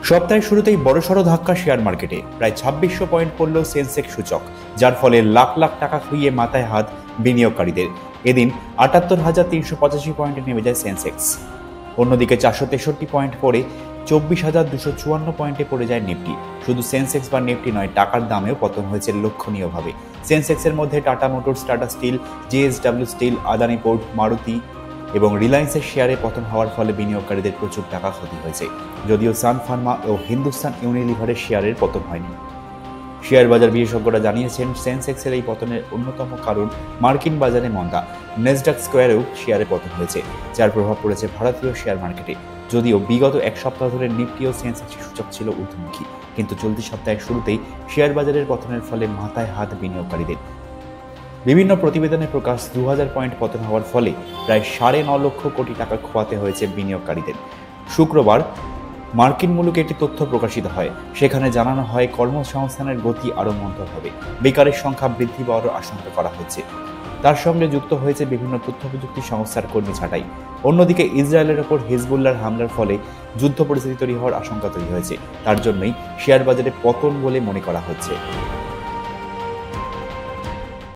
সপ্তাহের শুরুতেই বড়সড় ধাক্কা শেয়ার মার্কেটে। প্রায় ২৬০০ পয়েন্ট পড়ল সেন্সেক্স সূচক, যার ফলে লাখ লাখ টাকা খুইয়ে মাথায় হাত বিনিয়োগকারীদের। এদিন ৭৮,৩৮৫ পয়েন্টে নেমে যায় সেন্সেক্স। অন্যদিকে ৪৬৩ পয়েন্ট পড়ে ২৪,২৫৪ পয়েন্টে পড়ে যায় নিফটি। শুধু সেন্সেক্স বা নিফটি নয়, টাকার দামেও পতন হয়েছে লক্ষণীয়ভাবে। সেন্সেক্সের মধ্যে Tata Motors, Tata Steel, JSW Steel, Adani Port, Maruti এবং রিলায়েন্সের শেয়ারে পতন হওয়ার ফলে বিনিয়োগকারীদের প্রচুর টাকা ক্ষতি হয়েছে। যদিও সান ফার্মা ও হিন্দুস্তান ইউনিলিভারের শেয়ারের পতন হয়নি। শেয়ার বাজার বিশেষজ্ঞরা জানিয়েছেন, সেন্সেক্সের এই পতনের অন্যতম কারণ মার্কিন বাজারে মন্দা। নেসডাক স্কোয়ারেও শেয়ারে পতন হয়েছে, যার প্রভাব পড়েছে ভারতীয় শেয়ার মার্কেটে। যদিও বিগত এক সপ্তাহ ধরে নিফটি ও সেন্সেক্সের সূচক ছিল ঊর্ধ্বমুখী, কিন্তু চলতি সপ্তাহের শুরুতেই শেয়ার বাজারের পতনের ফলে মাথায় হাত বিনিয়োগকারীদের। বিভিন্ন প্রতিবেদনে প্রকাশ, ২০০০ পয়েন্ট পতন হওয়ার ফলে প্রায় ৯.৫ লক্ষ কোটি টাকা খোয়াতে হয়েছে বিনিয়োগকারীদের। শুক্রবার মার্কিন মুলুকে একটি তথ্য প্রকাশিত হয়। সেখানে জানানো হয়, কর্মসংস্থানের গতি আরও মন্থর হবে, বেকারের সংখ্যা বৃদ্ধি পাওয়ারও আশঙ্কা করা হচ্ছে। তার সঙ্গে যুক্ত হয়েছে বিভিন্ন তথ্য প্রযুক্তি সংস্থার কর্মী ছাঁটাই। অন্যদিকে ইসরায়েলের ওপর হিজবুল্লাহর হামলার ফলে যুদ্ধ পরিস্থিতি তৈরি হওয়ার আশঙ্কা তৈরি হয়েছে। তার জন্যই শেয়ার বাজারে পতন বলে মনে করা হচ্ছে।